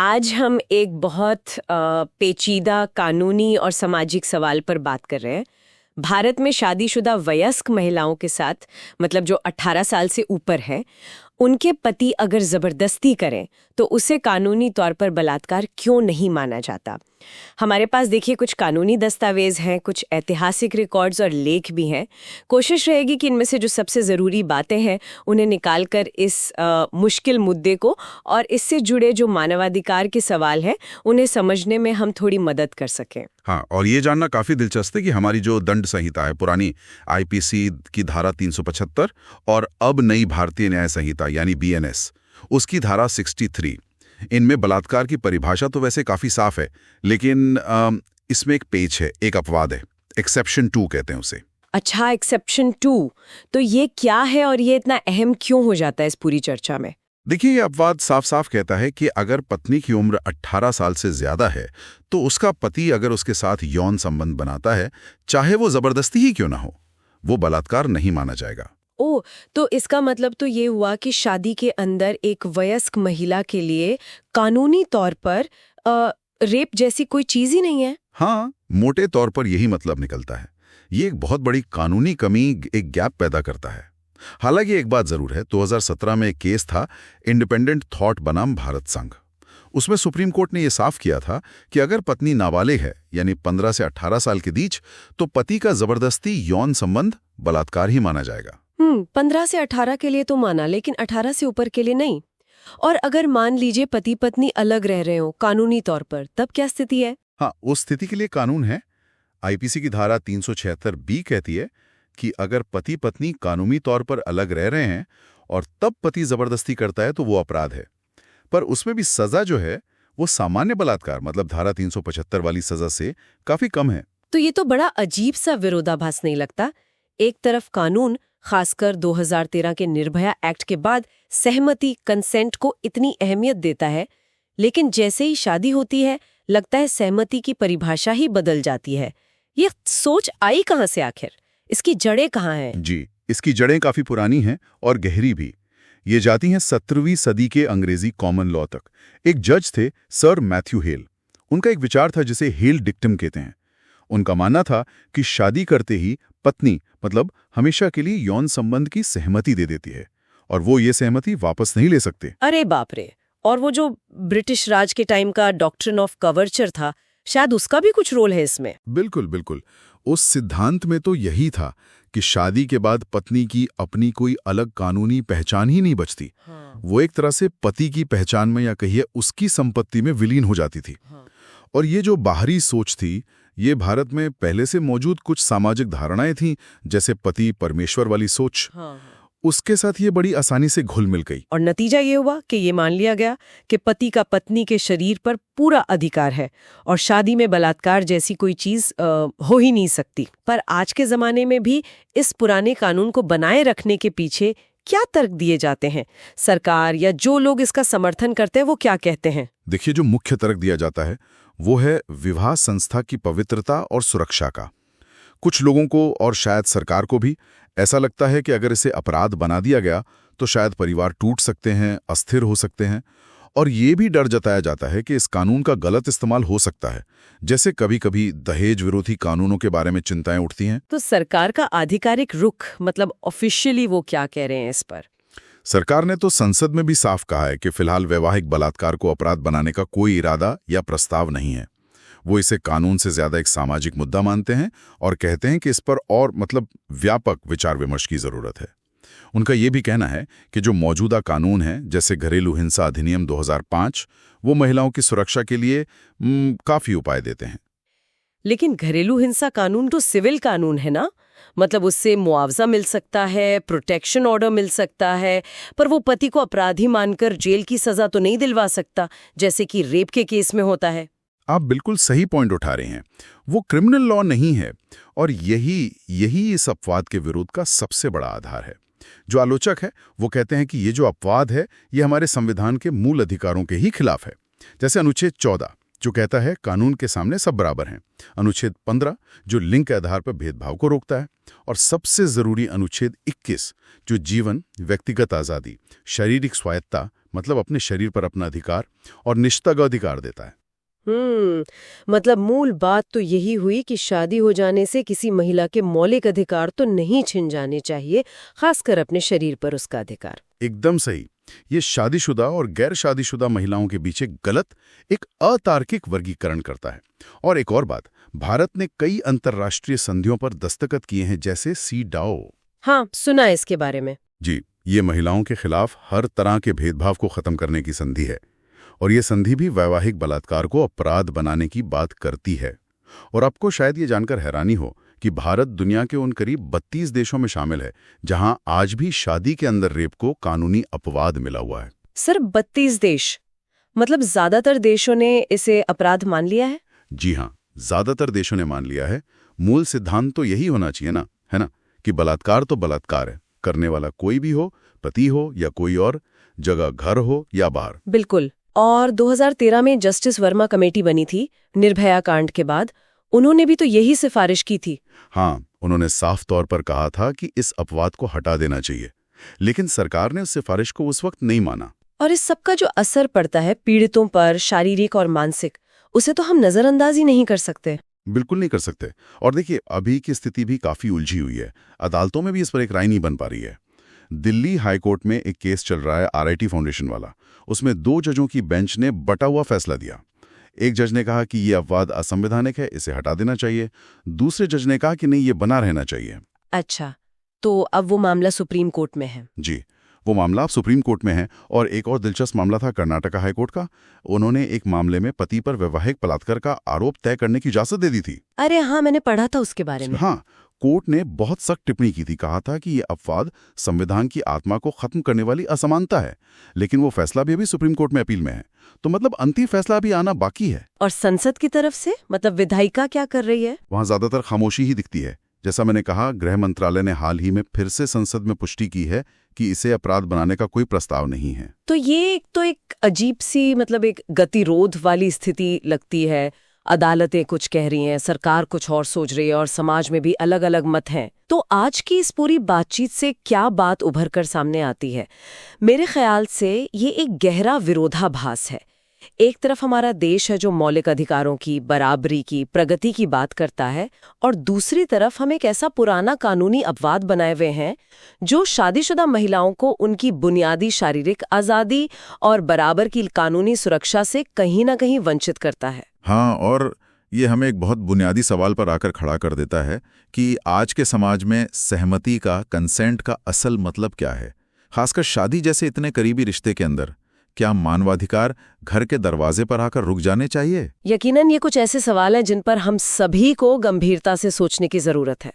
आज हम एक बहुत पेचीदा कानूनी और सामाजिक सवाल पर बात कर रहे हैं। भारत में शादीशुदा वयस्क महिलाओं के साथ मतलब जो 18 साल से ऊपर है, उनके पति अगर जबरदस्ती करें तो उसे कानूनी तौर पर बलात्कार क्यों नहीं माना जाता। हमारे पास देखिए कुछ कानूनी दस्तावेज हैं, कुछ ऐतिहासिक रिकॉर्ड्स और लेख भी हैं। कोशिश रहेगी कि इनमें से जो सबसे ज़रूरी बातें हैं उन्हें निकालकर इस मुश्किल मुद्दे को और इससे जुड़े जो मानवाधिकार के सवाल हैं उन्हें समझने में हम थोड़ी मदद कर सकें। हाँ, और ये जानना काफी दिलचस्प है कि हमारी जो दंड संहिता है, पुरानी आईपीसी की धारा 375 और अब नई भारतीय न्याय संहिता यानी बीएनएस, उसकी धारा 63, इनमें बलात्कार की परिभाषा तो वैसे काफी साफ है, लेकिन इसमें एक पेच है, एक अपवाद है। एक्सेप्शन 2 कहते हैं उसे। अच्छा, एक्सेप्शन 2, तो ये क्या है और ये इतना अहम क्यों हो जाता है इस पूरी चर्चा में? देखिए, ये अपवाद साफ साफ कहता है कि अगर पत्नी की उम्र 18 साल से ज्यादा है तो उसका पति अगर उसके साथ यौन संबंध बनाता है, चाहे वो जबरदस्ती ही क्यों ना हो, वो बलात्कार नहीं माना जाएगा। ओह, तो इसका मतलब तो ये हुआ कि शादी के अंदर एक वयस्क महिला के लिए कानूनी तौर पर रेप जैसी कोई चीज ही नहीं है। हाँ, मोटे तौर पर यही मतलब निकलता है। ये एक बहुत बड़ी कानूनी कमी, एक गैप पैदा करता है। हालांकि एक बात जरूर है, 2017 में एक केस था इंडिपेंडेंट थॉट बनाम भारत संघ। उसमें सुप्रीम कोर्ट ने यह साफ किया था कि अगर पत्नी नाबालिग है, यानी 15 से 18 साल के बीच, तो पति का जबरदस्ती यौन संबंध बलात्कार ही माना जाएगा। 15 से 18 के लिए तो माना, लेकिन 18 से ऊपर के लिए नहीं। और अगर मान लीजिए पति पत्नी अलग रह रहे हो कानूनी तौर पर, तब क्या स्थिति है? हाँ, उस स्थिति के लिए कानून है। आईपीसी की धारा 376 कहती है कि अगर पति पत्नी कानूनी तौर पर अलग रह रहे हैं और तब पति जबरदस्ती करता है तो वो अपराध है। पर उसमें भी सजा जो है वो सामान्य बलात्कार मतलब धारा 375 वाली सजा से काफी कम है। तो ये तो बड़ा अजीब सा विरोधाभास नहीं लगता? एक तरफ कानून, खासकर 2013 के निर्भया एक्ट के बाद, सहमति, कंसेंट को इतनी अहमियत देता है, लेकिन जैसे ही शादी होती है लगता है सहमति की परिभाषा ही बदल जाती है। ये सोच आई कहां से आखिर? इसकी जड़ें कहाँ हैं? जी, इसकी जड़ें काफी पुरानी हैं और गहरी भी। ये जाती हैं 17वीं सदी के अंग्रेजी कॉमन लॉ तक। एक जज थे सर मैथ्यू हेल। उनका एक विचार था जिसे हेल डिक्टम कहते हैं। उनका मानना था कि शादी करते ही पत्नी मतलब हमेशा के लिए यौन संबंध की सहमति दे देती है और वो ये सहमति वापस नहीं ले सकते। अरे बाप रे! और वो जो ब्रिटिश राज के टाइम का डॉक्ट्रिन ऑफ कवर्चर था, शायद उसका भी कुछ रोल है इसमें। बिल्कुल बिल्कुल। उस सिद्धांत में तो यही था कि शादी के बाद पत्नी की अपनी कोई अलग कानूनी पहचान ही नहीं बचती। हाँ। वो एक तरह से पति की पहचान में या कहिए उसकी संपत्ति में विलीन हो जाती थी। हाँ। और ये जो बाहरी सोच थी, ये भारत में पहले से मौजूद कुछ सामाजिक धारणाएं थीं, जैसे पति परमेश्वर वाली सोच। हाँ। उसके साथ ये बड़ी आसानी से घुल मिल गई। और नतीजा ये हुआ कि ये मान लिया गया कि पति का पत्नी के शरीर पर पूरा अधिकार है और शादी में बलात्कार जैसी कोई चीज हो ही नहीं सकती। पर आज के जमाने में भी इस पुराने कानून को बनाए रखने के पीछे क्या तर्क दिए जाते हैं? सरकार या जो लोग इसका समर्थन करते हैं वो क्या कहते हैं? देखिए, जो मुख्य तर्क दिया जाता है वो है विवाह संस्था की पवित्रता और सुरक्षा का। कुछ लोगों को और शायद सरकार को भी ऐसा लगता है कि अगर इसे अपराध बना दिया गया तो शायद परिवार टूट सकते हैं, अस्थिर हो सकते हैं। और ये भी डर जताया जाता है कि इस कानून का गलत इस्तेमाल हो सकता है, जैसे कभी कभी दहेज विरोधी कानूनों के बारे में चिंताएं उठती हैं। तो सरकार का आधिकारिक रुख मतलब ऑफिशियली वो क्या कह रहे हैं इस पर? सरकार ने तो संसद में भी साफ कहा है कि फिलहाल वैवाहिक बलात्कार को अपराध बनाने का कोई इरादा या प्रस्ताव नहीं है। वो इसे कानून से ज्यादा एक सामाजिक मुद्दा मानते हैं और कहते हैं कि इस पर और व्यापक विचार विमर्श की जरूरत है। उनका ये भी कहना है कि जो मौजूदा कानून है, जैसे घरेलू हिंसा अधिनियम 2005, वो महिलाओं की सुरक्षा के लिए काफी उपाय देते हैं। लेकिन घरेलू हिंसा कानून तो सिविल कानून है ना? मतलब उससे मुआवजा मिल सकता है, प्रोटेक्शन ऑर्डर मिल सकता है, पर वो पति को अपराधी मानकर जेल की सजा तो नहीं दिलवा सकता, जैसे कि रेप के केस में होता है। आप बिल्कुल सही पॉइंट उठा रहे हैं। वो क्रिमिनल लॉ नहीं है और यही इस अपवाद के विरोध का सबसे बड़ा आधार है। जो आलोचक है वो कहते हैं कि ये जो अपवाद है ये हमारे संविधान के मूल अधिकारों के ही खिलाफ है। जैसे अनुच्छेद 14 जो कहता है कानून के सामने सब बराबर हैं, अनुच्छेद 15 जो लिंग के आधार पर भेदभाव को रोकता है, और सबसे जरूरी अनुच्छेद 21 जो जीवन, व्यक्तिगत आजादी, शारीरिक स्वायत्ता, मतलब अपने शरीर पर अपना अधिकार और निश्चिताधिकार देता है। मतलब मूल बात तो यही हुई कि शादी हो जाने से किसी महिला के मौलिक अधिकार तो नहीं छिन जाने चाहिए, खासकर अपने शरीर पर उसका अधिकार। एकदम सही। ये शादीशुदा और गैर शादीशुदा महिलाओं के बीच एक गलत, एक अतार्किक वर्गीकरण करता है। और एक और बात, भारत ने कई अंतर्राष्ट्रीय संधियों पर दस्तखत किए हैं, जैसे CEDAW। हाँ, सुना है इसके बारे में। जी, ये महिलाओं के खिलाफ हर तरह के भेदभाव को खत्म करने की संधि है। और ये संधि भी वैवाहिक बलात्कार को अपराध बनाने की बात करती है। और आपको शायद ये जानकर हैरानी हो कि भारत दुनिया के उन करीब 32 देशों में शामिल है जहां आज भी शादी के अंदर रेप को कानूनी अपवाद मिला हुआ है। सर, 32 देश? मतलब ज्यादातर देशों ने इसे अपराध मान लिया है? जी हाँ, ज्यादातर देशों ने मान लिया है। मूल सिद्धांत तो यही होना चाहिए ना, है ना, कि बलात्कार तो बलात्कार है, करने वाला कोई भी हो, पति हो या कोई और, जगह घर हो या बाहर। बिल्कुल। और 2013 में जस्टिस वर्मा कमेटी बनी थी निर्भया कांड के बाद, उन्होंने भी तो यही सिफारिश की थी। हाँ, उन्होंने साफ तौर पर कहा था कि इस अपवाद को हटा देना चाहिए, लेकिन सरकार ने उस सिफारिश को उस वक्त नहीं माना। और इस सब का जो असर पड़ता है पीड़ितों पर, शारीरिक और मानसिक, उसे तो हम नजरअंदाज ही नहीं कर सकते। बिल्कुल नहीं कर सकते। और देखिए, अभी की स्थिति भी काफी उलझी हुई है। अदालतों में भी इस पर एक राय नहीं बन पा रही है। दिल्ली हाईकोर्ट में एक केस चल रहा है, RIT फाउंडेशन वाला। उसमें 2 जजों की बेंच ने बटा हुआ फैसला दिया। एक जज ने कहा कि ये अपवाद असंवैधानिक है, इसे हटा देना चाहिए। दूसरे जज ने कहा कि नहीं, ये बना रहना चाहिए। अच्छा, तो अब वो मामला सुप्रीम कोर्ट में है? जी, वो मामला अब सुप्रीम कोर्ट में है। और एक और दिलचस्प मामला था कर्नाटका हाईकोर्ट का। उन्होंने एक मामले में पति पर वैवाहिक बलात्कार का आरोप तय करने की इजाजत दे दी थी। अरे हाँ, मैंने पढ़ा था उसके बारे में। हाँ, कोर्ट ने बहुत सख्त टिप्पणी की थी। कहा था कि ये अपवाद संविधान की आत्मा को खत्म करने वाली असमानता है। लेकिन वो फैसला भी अभी सुप्रीम कोर्ट में अपील में है। तो मतलब अंतिम फैसला भी आना बाकी है। और संसद की तरफ से, मतलब विधायिका क्या कर रही है? वहां ज्यादातर खामोशी ही दिखती है। जैसा मैंने कहा, गृह मंत्रालय ने हाल ही में फिर से संसद में पुष्टि की है कि इसे अपराध बनाने का कोई प्रस्ताव नहीं है। तो ये एक अजीब सी, मतलब एक गतिरोध वाली स्थिति लगती है। अदालतें कुछ कह रही हैं, सरकार कुछ और सोच रही है, और समाज में भी अलग अलग मत हैं। तो आज की इस पूरी बातचीत से क्या बात उभर कर सामने आती है? मेरे ख्याल से ये एक गहरा विरोधाभास है। एक तरफ हमारा देश है जो मौलिक अधिकारों की, बराबरी की, प्रगति की बात करता है, और दूसरी तरफ हम एक ऐसा पुराना कानूनी अपवाद बनाए हुए हैं जो शादीशुदा महिलाओं को उनकी बुनियादी शारीरिक आज़ादी और बराबर की कानूनी सुरक्षा से कहीं ना कहीं वंचित करता है। हाँ, और ये हमें एक बहुत बुनियादी सवाल पर आकर खड़ा कर देता है कि आज के समाज में सहमति का, कंसेंट का असल मतलब क्या है। खासकर शादी जैसे इतने करीबी रिश्ते के अंदर क्या मानवाधिकार घर के दरवाजे पर आकर रुक जाने चाहिए? यकीनन ये कुछ ऐसे सवाल हैं जिन पर हम सभी को गंभीरता से सोचने की जरूरत है।